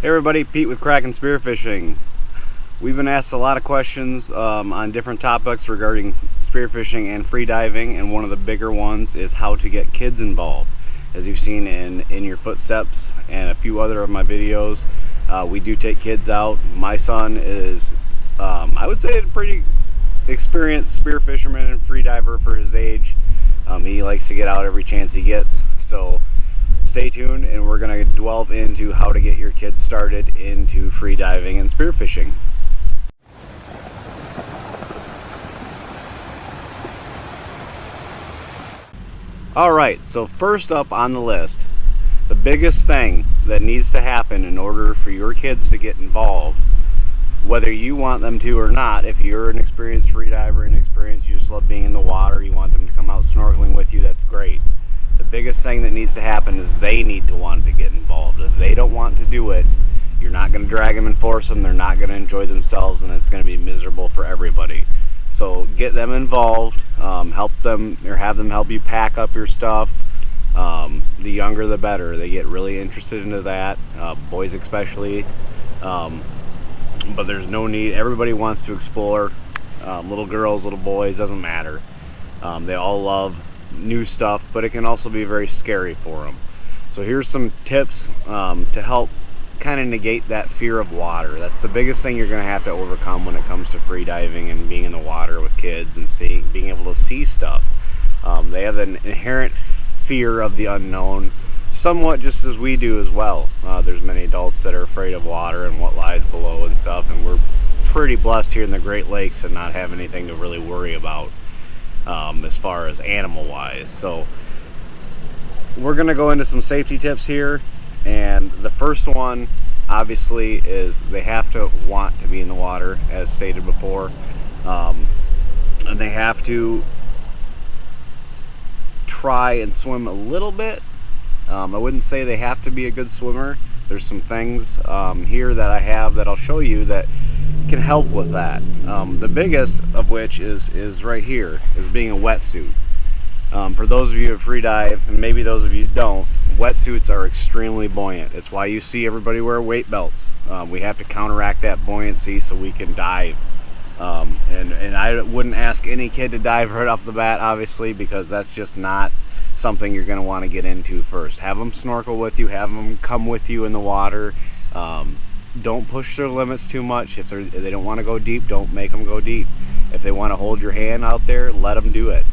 Hey everybody, Pete with Kraken Spearfishing. We've been asked a lot of questions on different topics regarding spearfishing and freediving, and one of the bigger ones is how to get kids involved. As you've seen in your footsteps and a few other of my videos, we do take kids out. My son is, I would say, a pretty experienced spear fisherman and freediver for his age. He likes to get out every chance he gets. So stay tuned, and we're going to delve into how to get your kids started into freediving and spearfishing. Alright, so first up on the list, the biggest thing that needs to happen in order for your kids to get involved, whether you want them to or not, if you're an experienced freediver and experienced, you just love being in the water, you want them to come out snorkeling with you, that's great. The biggest thing that needs to happen is they need to want to get involved. If they don't want to do it, you're not going to drag them and force them. They're not going to enjoy themselves, and it's going to be miserable for everybody. So get them involved, help them or have them help you pack up your stuff. The younger the better. They get really interested into that, boys especially. But there's no need. Everybody wants to explore. Little girls, little boys, doesn't matter. They all love new stuff, but it can also be very scary for them. So here's some tips to help kind of negate that fear of water. That's the biggest thing you're going to have to overcome when it comes to freediving and being in the water with kids and being able to see stuff. They have an inherent fear of the unknown, somewhat just as we do as well. There's many adults that are afraid of water and what lies below and stuff, and we're pretty blessed here in the Great Lakes and not have anything to really worry about as far as animal wise. So we're going to go into some safety tips here, and the first one obviously is they have to want to be in the water, as stated before, and they have to try and swim a little bit. I wouldn't say they have to be a good swimmer. There's some things here that I have that I'll show you that can help with that. The biggest of which is right here, is being a wetsuit. For those of you that freedive, and maybe those of you don't, wetsuits are extremely buoyant. It's why you see everybody wear weight belts. We have to counteract that buoyancy so we can dive. And I wouldn't ask any kid to dive right off the bat, obviously, because that's just not something you're going to want to get into first. Have them snorkel with you, have them come with you in the water. Don't push their limits too much. If they don't want to go deep, don't make them go deep. If they want to hold your hand out there, let them do it.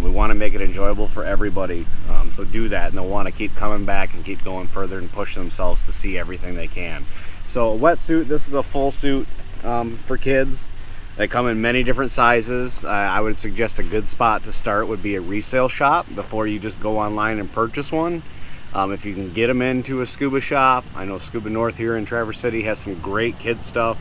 We want to make it enjoyable for everybody, so do that, and they'll want to keep coming back and keep going further and push themselves to see everything they can. So a wetsuit, this is a full suit for kids. They come in many different sizes. I would suggest a good spot to start would be a resale shop before you just go online and purchase one. If you can get them into a scuba shop, I know Scuba North here in Traverse City has some great kids stuff.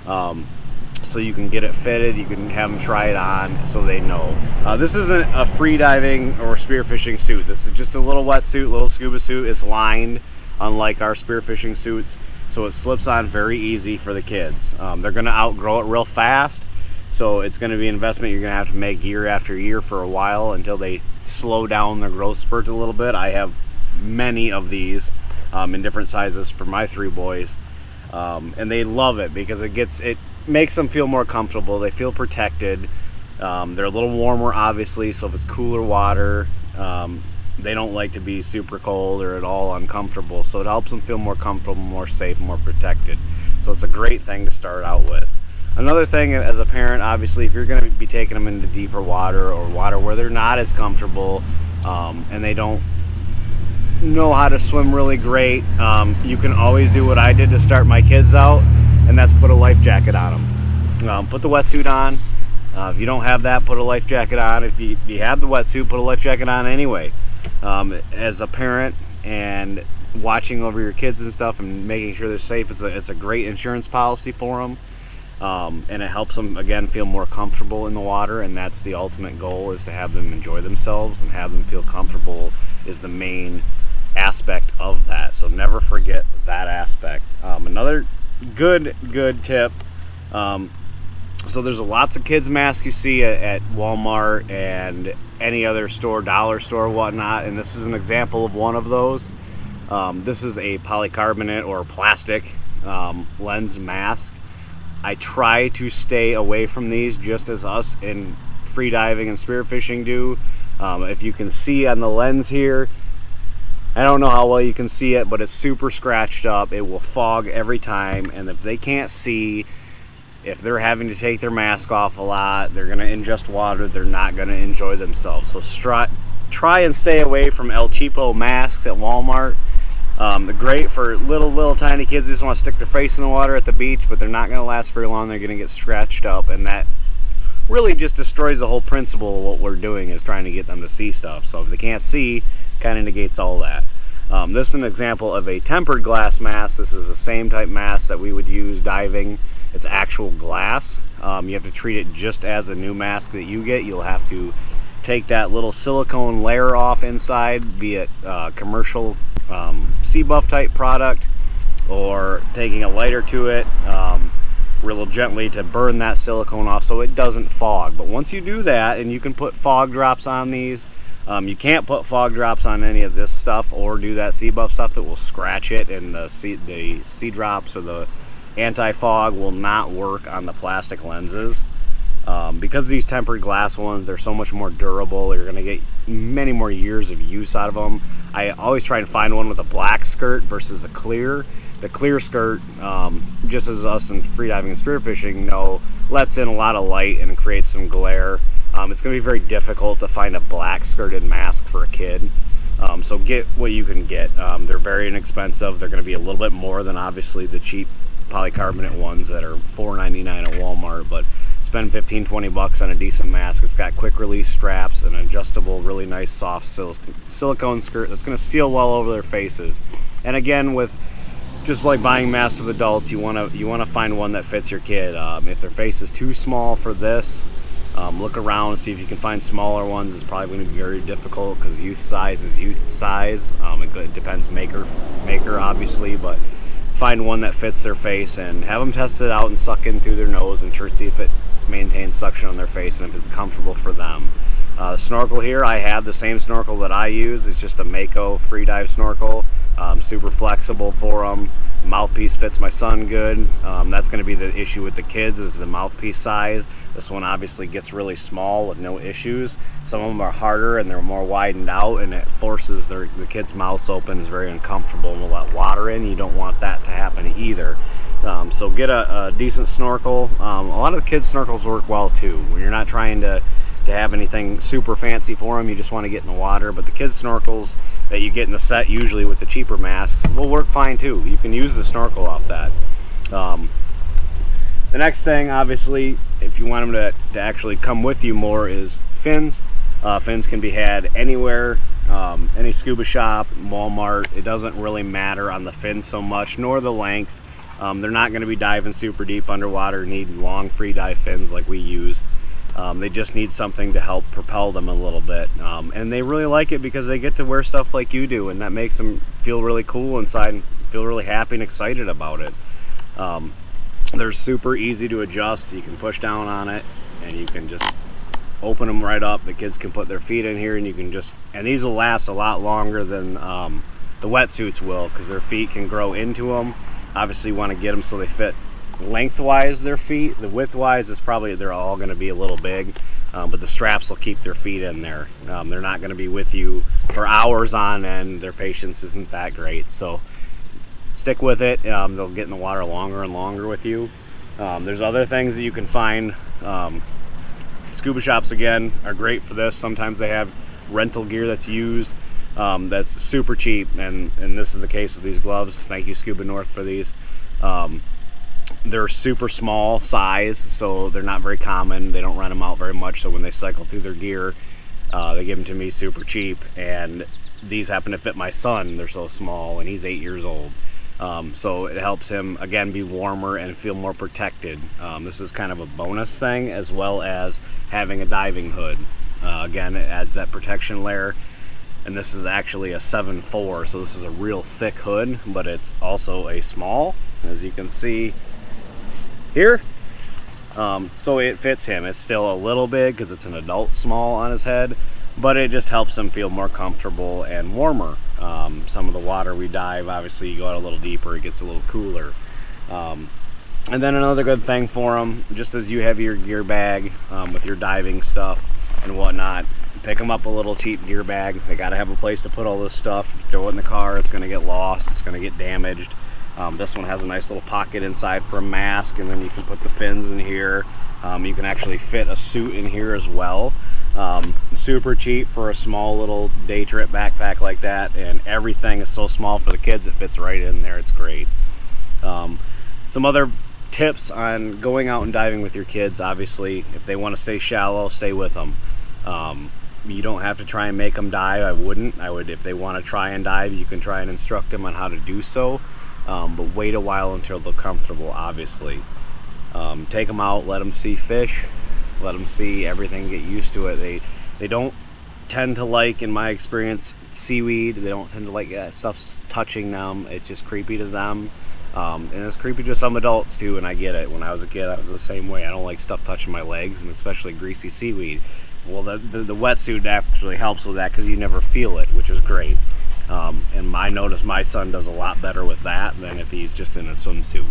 So you can get it fitted, you can have them try it on so they know. This isn't a free diving or spearfishing suit. This is just a little wetsuit, little scuba suit. It's lined, unlike our spearfishing suits, so it slips on very easy for the kids. They're going to outgrow it real fast, so it's going to be an investment you're going to have to make year after year for a while until they slow down their growth spurt a little bit. I have many of these in different sizes for my three boys, and they love it because it makes them feel more comfortable. They feel protected. They're a little warmer, obviously, so if it's cooler water, they don't like to be super cold or at all uncomfortable, so it helps them feel more comfortable, more safe, more protected. So it's a great thing to start out with. Another thing, as a parent, obviously, if you're going to be taking them into deeper water or water where they're not as comfortable and they don't know how to swim really great, you can always do what I did to start my kids out, and that's put a life jacket on them. Put the wetsuit on. If you don't have that, put a life jacket on. If you have the wetsuit, put a life jacket on anyway. As a parent and watching over your kids and stuff and making sure they're safe, it's a great insurance policy for them. And it helps them, again, feel more comfortable in the water, and that's the ultimate goal, is to have them enjoy themselves and have them feel comfortable is the main aspect of that. So never forget that aspect. Another good tip, so there's lots of kids masks you see at Walmart and any other store, dollar store, whatnot, and this is an example of one of those. This is a polycarbonate or plastic lens mask. I try to stay away from these, just as us in free diving and spearfishing do. If you can see on the lens here, I don't know how well you can see it, but it's super scratched up. It will fog every time, and if they can't see, if they're having to take their mask off a lot, they're going to ingest water, they're not going to enjoy themselves. So try and stay away from El Cheapo masks at Walmart. They're great for little tiny kids who just want to stick their face in the water at the beach, but they're not going to last very long. They're going to get scratched up, and that really just destroys the whole principle of what we're doing, is trying to get them to see stuff. So if they can't see, kind of negates all that. This is an example of a tempered glass mask. This is the same type mask that we would use diving. It's actual glass. You have to treat it just as a new mask that you get. You'll have to take that little silicone layer off inside, be it commercial C-Buff type product, or taking a lighter to it real gently to burn that silicone off so it doesn't fog. But once you do that, and you can put fog drops on these, you can't put fog drops on any of this stuff or do that C-Buff stuff. It will scratch it, and the C drops or the anti-fog will not work on the plastic lenses. Because these tempered glass ones, they're so much more durable. You're going to get many more years of use out of them. I always try and find one with a black skirt versus a clear. The clear skirt, just as us in freediving and spearfishing know, lets in a lot of light and creates some glare. It's going to be very difficult to find a black skirted mask for a kid. So get what you can get. They're very inexpensive. They're going to be a little bit more than obviously the cheap polycarbonate ones that are $4.99 at Walmart, but spend $15-20 on a decent mask. It's got quick release straps, an adjustable, really nice soft silicone skirt that's going to seal well over their faces. And again, with just like buying masks with adults, you want to find one that fits your kid. If their face is too small for this, look around, see if you can find smaller ones. It's probably going to be very difficult because youth size is youth size. It depends maker obviously, but find one that fits their face and have them test it out and suck in through their nose and see if it maintains suction on their face and if it's comfortable for them. The snorkel here, I have the same snorkel that I use. It's just a Mako free dive snorkel. Super flexible for them. Mouthpiece fits my son good. That's going to be the issue with the kids, is the mouthpiece size. This one obviously gets really small with no issues. Some of them are harder and they're more widened out, and it forces the kids' mouths open. Is very uncomfortable and will let water in. You don't want that to happen either. So get a decent snorkel. A lot of the kids' snorkels work well too. When you're not trying to have anything super fancy for them, you just want to get in the water. But the kids' snorkels that you get in the set, usually with the cheaper masks, will work fine too. You can use the snorkel off that. The next thing, obviously, if you want them to actually come with you more, is fins. Fins can be had anywhere, any scuba shop, Walmart. It doesn't really matter on the fin so much, nor the length. They're not going to be diving super deep underwater, need long free dive fins like we use. They just need something to help propel them a little bit. And they really like it because they get to wear stuff like you do, and that makes them feel really cool inside and feel really happy and excited about it. They're super easy to adjust. You can push down on it and you can just open them right up. The kids can put their feet in here, and you can and these will last a lot longer than the wetsuits will, because their feet can grow into them. Obviously you want to get them so they fit lengthwise their feet. The widthwise is probably, they're all going to be a little big, but the straps will keep their feet in there. They're not going to be with you for hours on end. Their patience isn't that great, so stick with it. They'll get in the water longer and longer with you. There's other things that you can find. Scuba shops again are great for this. Sometimes they have rental gear that's used that's super cheap, and this is the case with these gloves. Thank you, Scuba North, for these. They're super small size, so they're not very common. They don't rent them out very much, so when they cycle through their gear, they give them to me super cheap. And these happen to fit my son. They're so small, and he's 8 years old. So it helps him, again, be warmer and feel more protected. This is kind of a bonus thing, as well as having a diving hood. Again, it adds that protection layer. And this is actually a 7.4, so this is a real thick hood, but it's also a small, as you can see here. So it fits him. It's still a little big because it's an adult small on his head, but it just helps them feel more comfortable and warmer. Some of the water we dive, obviously you go out a little deeper, it gets a little cooler. And then another good thing for them, just as you have your gear bag with your diving stuff and whatnot, pick them up a little cheap gear bag. They got to have a place to put all this stuff. Throw it in the car, it's going to get lost, it's going to get damaged. This one has a nice little pocket inside for a mask, and then you can put the fins in here. You can actually fit a suit in here as well. Super cheap for a small little day trip backpack like that, and everything is so small for the kids, it fits right in there. It's great. Some other tips on going out and diving with your kids: obviously, if they want to stay shallow, stay with them. You don't have to try and make them dive. I wouldn't. I would, if they want to try and dive, you can try and instruct them on how to do so, but wait a while until they're comfortable, obviously. Take them out, let them see fish, let them see everything, get used to it. They don't tend to like, in my experience, seaweed. They don't tend to like that stuff touching them. It's just creepy to them. And it's creepy to some adults too, and I get it. When I was a kid, I was the same way. I don't like stuff touching my legs, and especially greasy seaweed. Well, the wetsuit actually helps with that because you never feel it, which is great. And I notice my son does a lot better with that than if he's just in a swimsuit.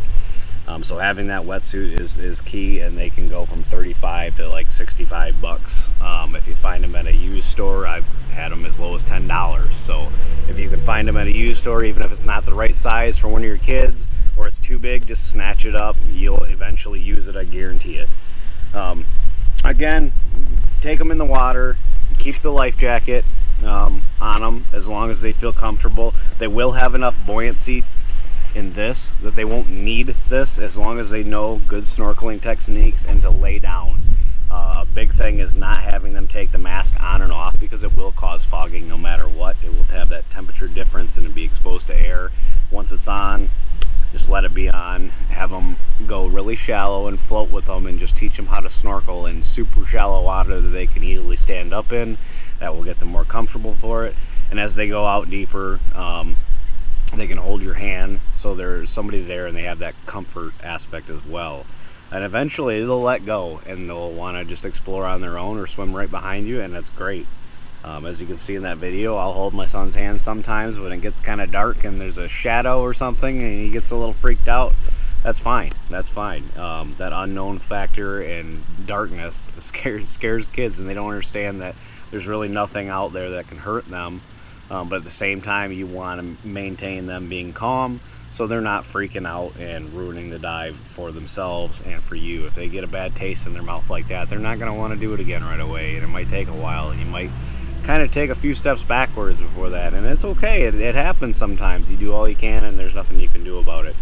So having that wetsuit is key, and they can go from $35 to like $65. If you find them at a used store, I've had them as low as $10. So if you can find them at a used store, even if it's not the right size for one of your kids, or it's too big, just snatch it up. You'll eventually use it, I guarantee it. Again, take them in the water, keep the life jacket on them as long as they feel comfortable. They will have enough buoyancy in this that they won't need this, as long as they know good snorkeling techniques and to lay down. A big thing is not having them take the mask on and off, because it will cause fogging no matter what. It will have that temperature difference and be exposed to air. Once it's on, just let it be on. Have them go really shallow and float with them, and just teach them how to snorkel in super shallow water that they can easily stand up in. That will get them more comfortable for it. And as they go out deeper, they can hold your hand, so there's somebody there and they have that comfort aspect as well. And eventually they'll let go and they'll want to just explore on their own or swim right behind you, and that's great. As you can see in that video, I'll hold my son's hand sometimes when it gets kind of dark and there's a shadow or something and he gets a little freaked out. That's fine. That's fine. That unknown factor and darkness scares kids, and they don't understand that there's really nothing out there that can hurt them. But at the same time, you want to maintain them being calm so they're not freaking out and ruining the dive for themselves and for you. If they get a bad taste in their mouth like that, they're not going to want to do it again right away, and it might take a while, and you might kind of take a few steps backwards before that, and it's okay. It happens sometimes. You do all you can, and there's nothing you can do about it.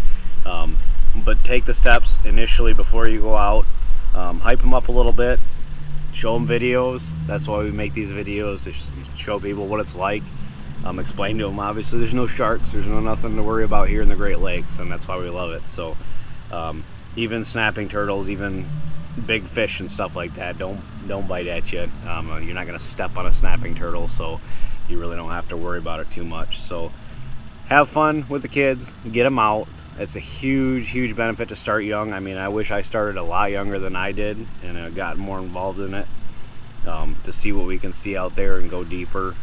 But take the steps initially before you go out. Hype them up a little bit. Show them videos. That's why we make these videos, to show people what it's like. Explain to them, obviously, there's no sharks, there's nothing to worry about here in the Great Lakes, and that's why we love it. So even snapping turtles, even big fish and stuff like that, don't bite at you. You're not going to step on a snapping turtle, so you really don't have to worry about it too much. So have fun with the kids, get them out. It's a huge benefit to start young. I mean, I wish I started a lot younger than I did and got more involved in it, to see what we can see out there and go deeper.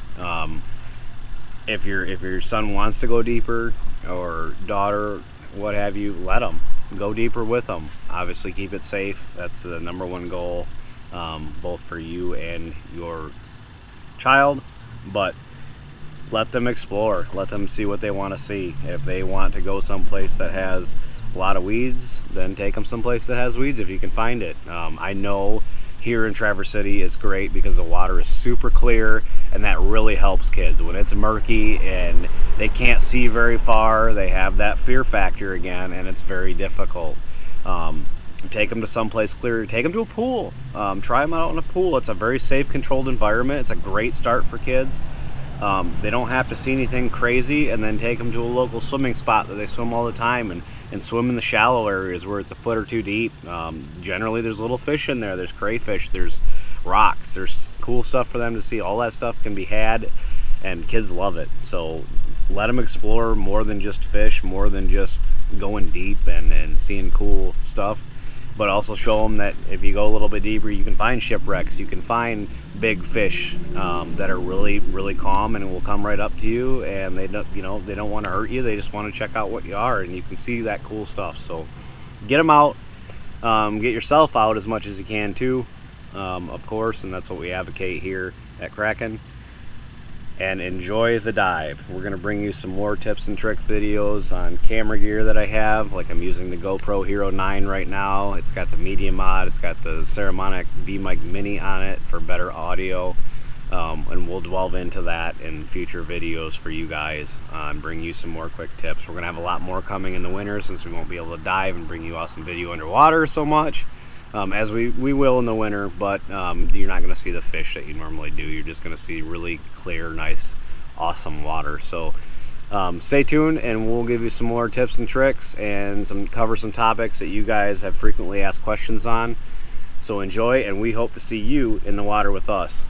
If your son wants to go deeper, or daughter, what have you, let them go deeper with them. Obviously, keep it safe. That's the number one goal, both for you and your child. But let them explore. Let them see what they want to see. If they want to go someplace that has a lot of weeds, then take them someplace that has weeds if you can find it. I know here in Traverse City it's great because the water is super clear, and that really helps kids. When it's murky and they can't see very far, they have that fear factor again, and it's very difficult. Take them to someplace clear. Take them to a pool. Try them out in a pool. It's a very safe, controlled environment. It's a great start for kids. They don't have to see anything crazy, and then take them to a local swimming spot that they swim all the time, and swim in the shallow areas where it's a foot or two deep. Generally there's little fish in there. There's crayfish, there's rocks, there's cool stuff for them to see. All that stuff can be had, and kids love it. So let them explore more than just fish, more than just going deep and seeing cool stuff. but also show them that if you go a little bit deeper, you can find shipwrecks, you can find big fish that are really, really calm and will come right up to you, and they don't, you know, they don't want to hurt you. They just want to check out what you are, and you can see that cool stuff. So get them out, get yourself out as much as you can too, of course, and that's what we advocate here at Kraken. And enjoy the dive. We're going to bring you some more tips and trick videos on camera gear that I have. Like I'm using the GoPro Hero 9 right now. It's got the media mod. It's got the Saramonic V-Mic Mini on it for better audio. And we'll delve into that in future videos for you guys and bring you some more quick tips. We're going to have a lot more coming in the winter since we won't be able to dive and bring you awesome video underwater so much. As we will in the winter, but you're not going to see the fish that you normally do. You're just going to see really clear, nice, awesome water. So stay tuned, and we'll give you some more tips and tricks and cover some topics that you guys have frequently asked questions on. So enjoy, and we hope to see you in the water with us.